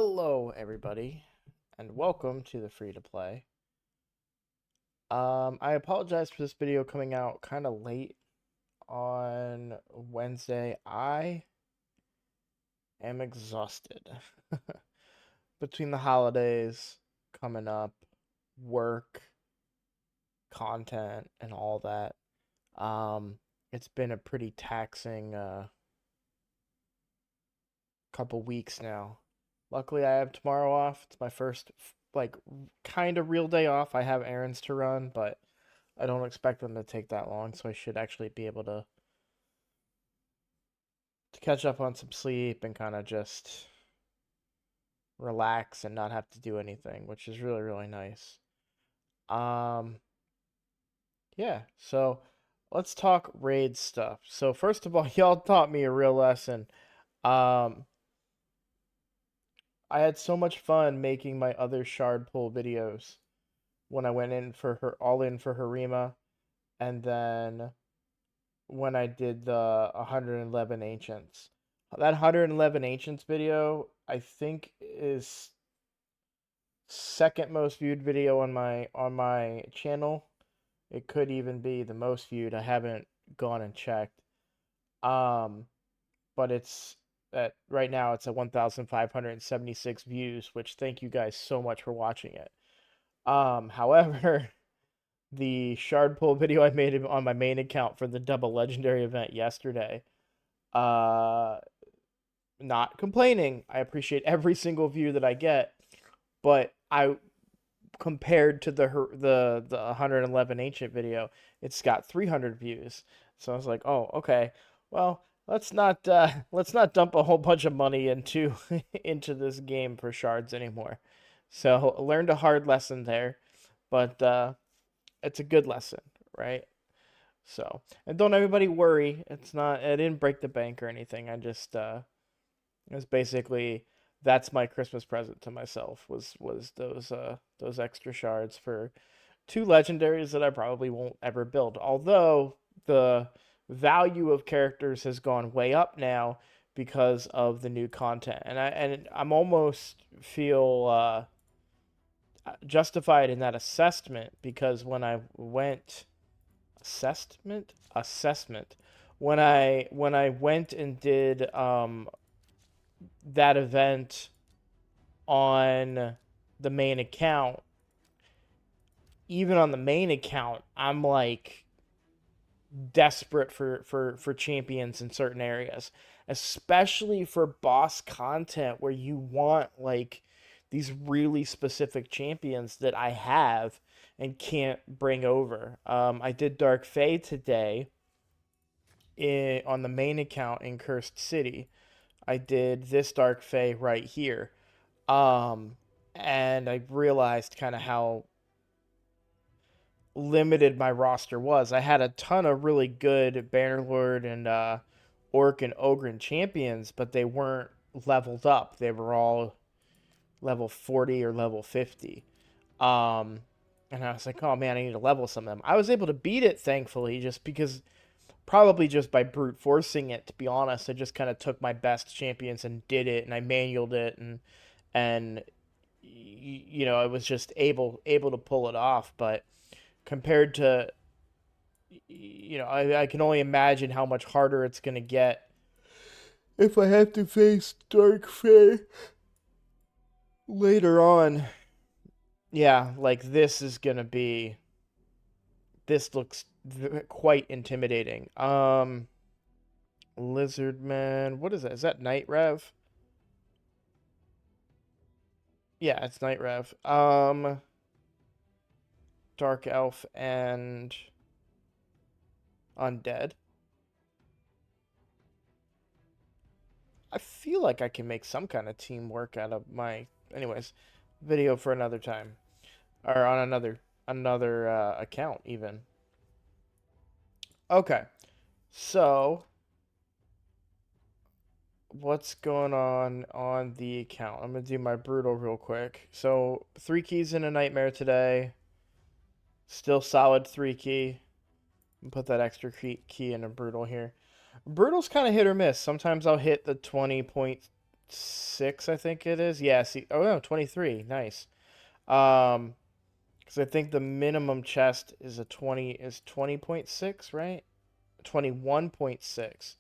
Hello, everybody, and welcome to the free to play. I apologize for this video coming out kind of late on Wednesday. I am exhausted between the holidays coming up, work, content, and all that. It's been a pretty taxing couple weeks now. Luckily, I have tomorrow off. It's my first, like, kind of real day off. I have errands to run, but I don't expect them to take that long, so I should actually be able to catch up on some sleep and kind of just relax and not have to do anything, which is really, really nice. Um, yeah, so let's talk raid stuff. So first of all, y'all taught me a real lesson. Um, I had so much fun making my other shard pull videos when I went in for her all in for Harima, and then when I did the 111 Ancients. That 111 Ancients video, I think, is second most viewed video on my channel. It could even be the most viewed. I haven't gone and checked. Um, but it's at right now it's at 1,576 views, which thank you guys so much for watching it. However, the shard pull video I made on my main account for the double legendary event yesterday. Uh, Not complaining. I appreciate every single view that I get, but I compared to the 111 ancient video, it's got 300 views. So I was like, "Oh, okay. Well, let's not dump a whole bunch of money into into this game for shards anymore." So, learned a hard lesson there, but it's a good lesson, right? So, and don't everybody worry. I didn't break the bank or anything. I just it was basically that's my Christmas present to myself was those extra shards for two legendaries that I probably won't ever build. Although the value of characters has gone way up now because of the new content, and I'm almost feel justified in that assessment because when I went assessment when I went and did that event on the main account, even on the main account, I'm like desperate for champions in certain areas, especially for boss content where you want like these really specific champions that I have and can't bring over. I did Dark Fae today on the main account in Cursed City. I did this Dark Fae right here. Um, and I realized kind of how limited my roster was. I had a ton of really good Bannerlord and Orc and Ogryn champions, but they weren't leveled up. They were all level 40 or level 50. Um, and I was like, oh man, I need to level some of them. I was able to beat it, thankfully, just because probably just by brute forcing it, to be honest. I just kind of took my best champions and did it, and I manualed it, and I was just able to pull it off. But compared to I can only imagine how much harder it's gonna get if I have to face Dark Fae later on. Yeah, like this looks quite intimidating. Lizard Man, what is that? Is that Night Rev? Yeah, it's Night Rev. Dark Elf and Undead. I feel like I can make some kind of teamwork out of my. Anyways, video for another time, or on another account even. Okay, so what's going on the account? I'm gonna do my brutal real quick. So 3 keys in a nightmare today. Still solid 3 key. Put that extra key in a brutal here. Brutal's kind of hit or miss. Sometimes I'll hit the 20 point 26, I think it is. Yeah, see, oh no, 23. Nice. Um, because I think the minimum chest is a 20.6, right? 21.6.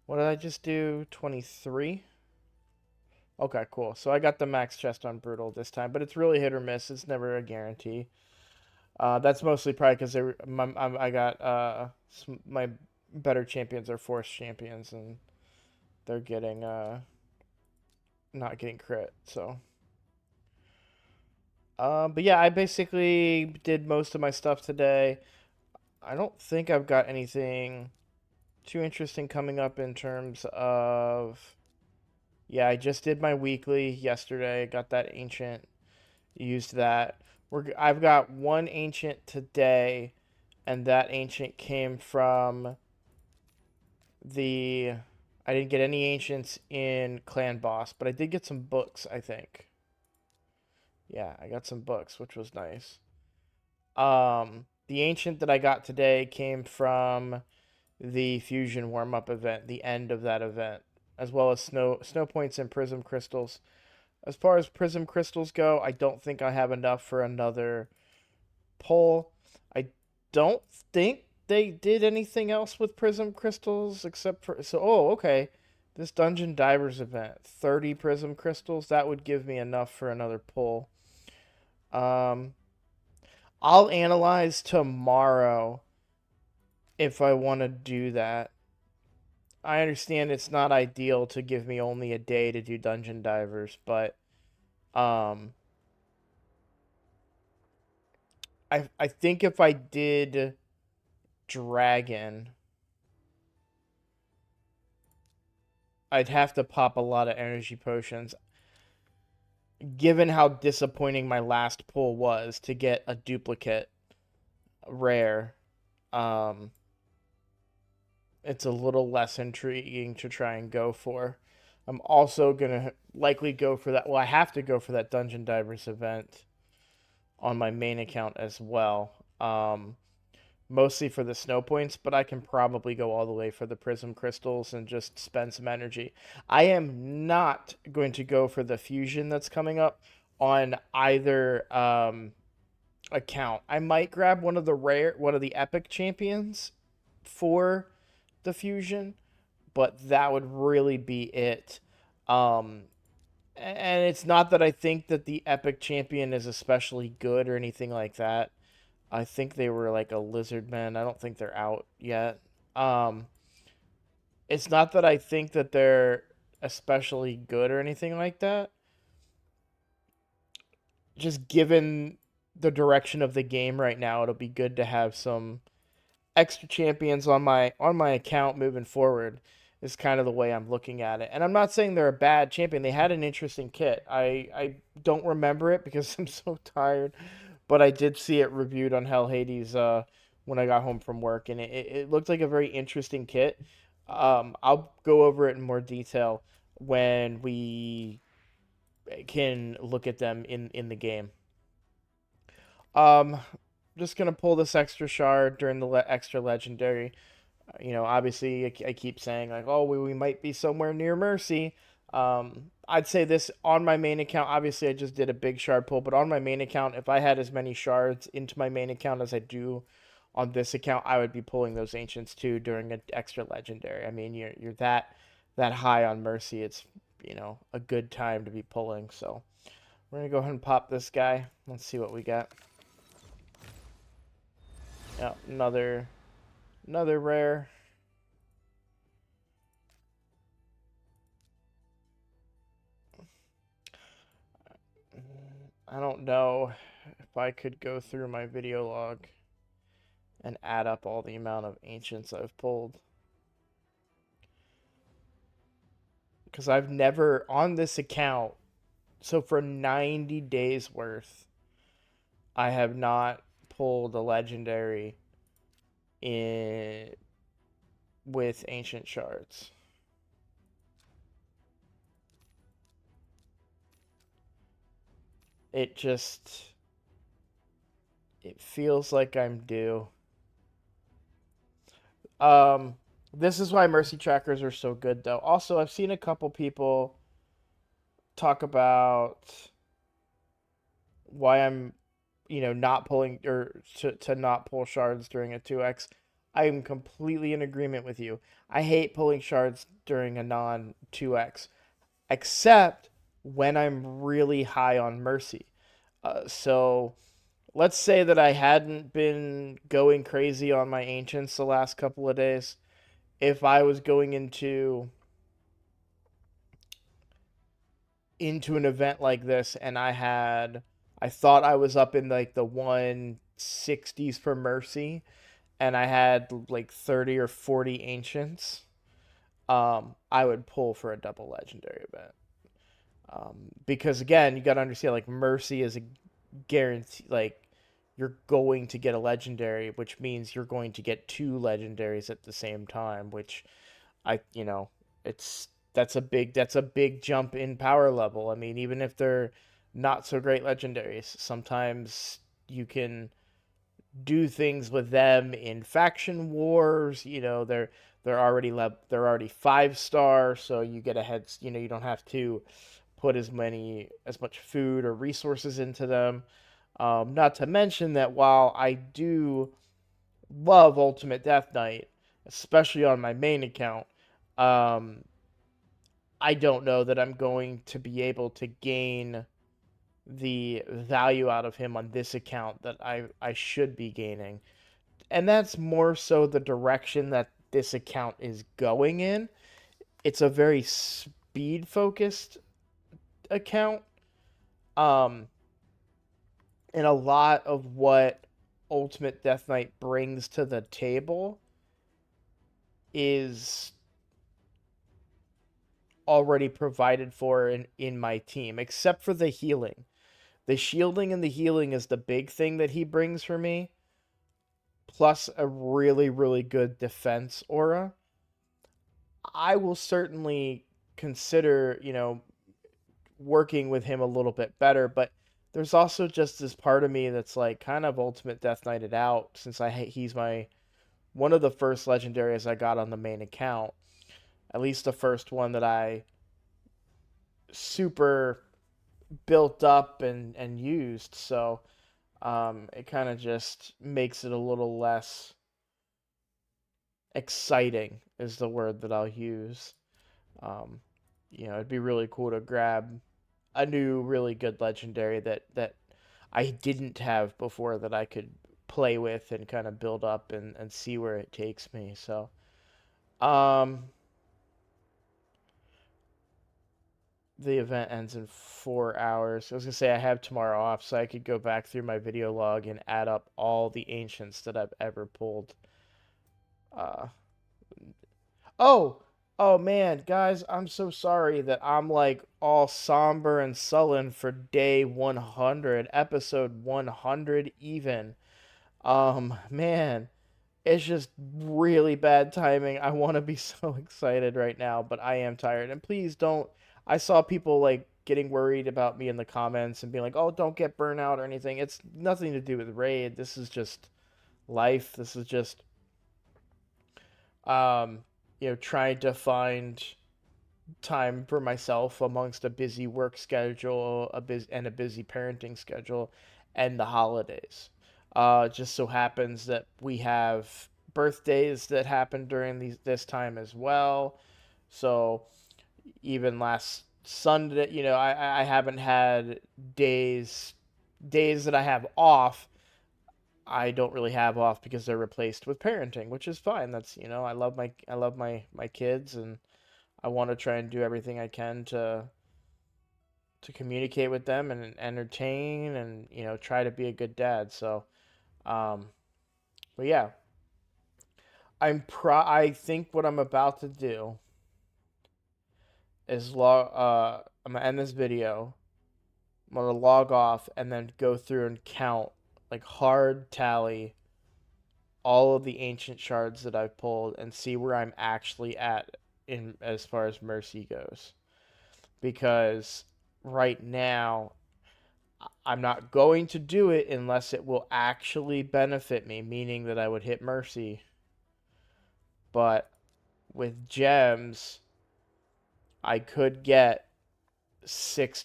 What did I just do? 23? Okay, cool. So I got the max chest on brutal this time, but it's really hit or miss. It's never a guarantee. That's mostly probably because I got my better champions are force champions and they're getting not getting crit. So but yeah, I basically did most of my stuff today. I don't think I've got anything too interesting coming up in terms of, yeah, I just did my weekly yesterday. Got that ancient, used that. I've got one ancient today, and that ancient came from the. I didn't get any ancients in Clan Boss, but I did get some books, I think. Yeah, I got some books, which was nice. The ancient that I got today came from the fusion warm up event, the end of that event, as well as snow points and prism crystals. As far as prism crystals go, I don't think I have enough for another pull. I don't think they did anything else with prism crystals except for, so oh, okay. This Dungeon Divers event, 30 prism crystals, that would give me enough for another pull. Um I'll analyze tomorrow if I want to do that. I understand it's not ideal to give me only a day to do Dungeon Divers, but um I think if I did Dragon, I'd have to pop a lot of energy potions. Given how disappointing my last pull was to get a duplicate rare, um, it's a little less intriguing to try and go for. I'm also gonna likely go for that. Well, I have to go for that Dungeon Divers event on my main account as well. Mostly for the snow points, but I can probably go all the way for the prism crystals and just spend some energy. I am not going to go for the fusion that's coming up on either account. I might grab one of the epic champions for the fusion, but that would really be it. Um, and it's not that I think that the epic champion is especially good or anything like that. I think they were like a lizard man. I don't think they're out yet. Um, it's not that I think that they're especially good or anything like that. Just given the direction of the game right now, it'll be good to have some extra champions on my account moving forward. Is kind of the way I'm looking at it. And I'm not saying they're a bad champion. They had an interesting kit. I don't remember it because I'm so tired, but I did see it reviewed on Hell Hades when I got home from work, and it looked like a very interesting kit. I'll go over it in more detail when we can look at them in the game. Um, just gonna pull this extra shard during the extra legendary. Obviously, I keep saying like, oh, we might be somewhere near Mercy. I'd say this on my main account. Obviously, I just did a big shard pull, but on my main account, if I had as many shards into my main account as I do on this account, I would be pulling those ancients too during an extra legendary. I mean, you're that high on Mercy. It's a good time to be pulling. So we're gonna go ahead and pop this guy. Let's see what we got. Yeah, another rare. I don't know if I could go through my video log and add up all the amount of ancients I've pulled. Because I've never, on this account, so for 90 days worth, I have not pulled a legendary in with ancient shards. It just, it feels like I'm due. Um, this is why mercy trackers are so good, though. Also, I've seen a couple people talk about why I'm, not pulling or to not pull shards during a 2x. I am completely in agreement with you. I hate pulling shards during a non 2x, except when I'm really high on mercy. So let's say that I hadn't been going crazy on my ancients the last couple of days. If I was going into an event like this and I thought I was up in like the 160s for mercy and I had like 30 or 40 ancients, I would pull for a double legendary event. Because again, you got to understand, like, mercy is a guarantee. Like, you're going to get a legendary, which means you're going to get two legendaries at the same time, which I, it's that's a big jump in power level. I mean, even if they're not so great legendaries, sometimes you can do things with them in faction wars. They're already 5-star, so you get ahead. You don't have to put as much food or resources into them. Not to mention that while I do love Ultimate Death Knight, especially on my main account, um, I don't know that I'm going to be able to gain the value out of him on this account that I should be gaining. And that's more so the direction that this account is going in. It's a very speed focused account. Um, and a lot of what Ultimate Death Knight brings to the table is already provided for in my team, except for the healing. The shielding and the healing is the big thing that he brings for me, plus a really, really good defense aura. I will certainly consider, working with him a little bit better, but there's also just this part of me that's like kind of Ultimate Death Knighted out since he's my one of the first legendaries I got on the main account. At least the first one that I super built up and used. So it kind of just makes it a little less exciting, is the word that I'll use. Um, it'd be really cool to grab a new, really good legendary that I didn't have before that I could play with and kind of build up and see where it takes me. So, um, the event ends in 4 hours. I was gonna say I have tomorrow off, so I could go back through my video log and add up all the ancients that I've ever pulled. Uh, oh, oh man, guys, I'm so sorry that I'm like all somber and sullen for day 100, episode 100 even. Man, it's just really bad timing. I want to be so excited right now, but I am tired. And please don't. I saw people like getting worried about me in the comments and being like, "Oh, don't get burnout or anything." It's nothing to do with raid. This is just life. This is just um, trying to find time for myself amongst a busy work schedule, a busy parenting schedule, and the holidays. Just so happens that we have birthdays that happen during this time as well. So even last Sunday, I haven't had days that I have off. I don't really have off because they're replaced with parenting, which is fine. That's I love my kids, and I want to try and do everything I can to communicate with them and entertain and try to be a good dad. So, um, but yeah, I think what I'm about to do is I'm gonna end this video. I'm gonna log off and then go through and count, like, hard tally all of the ancient shards that I've pulled and see where I'm actually at in as far as mercy goes. Because right now I'm not going to do it unless it will actually benefit me, meaning that I would hit mercy. But with gems, I could get six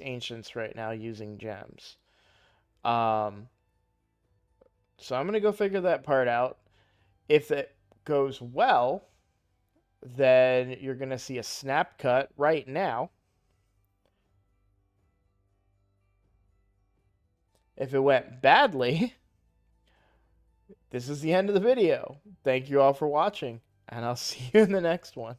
ancients right now using gems. Um, so I'm gonna go figure that part out. If it goes well, then you're gonna see a snap cut right now. If it went badly, this is the end of the video. Thank you all for watching, and I'll see you in the next one.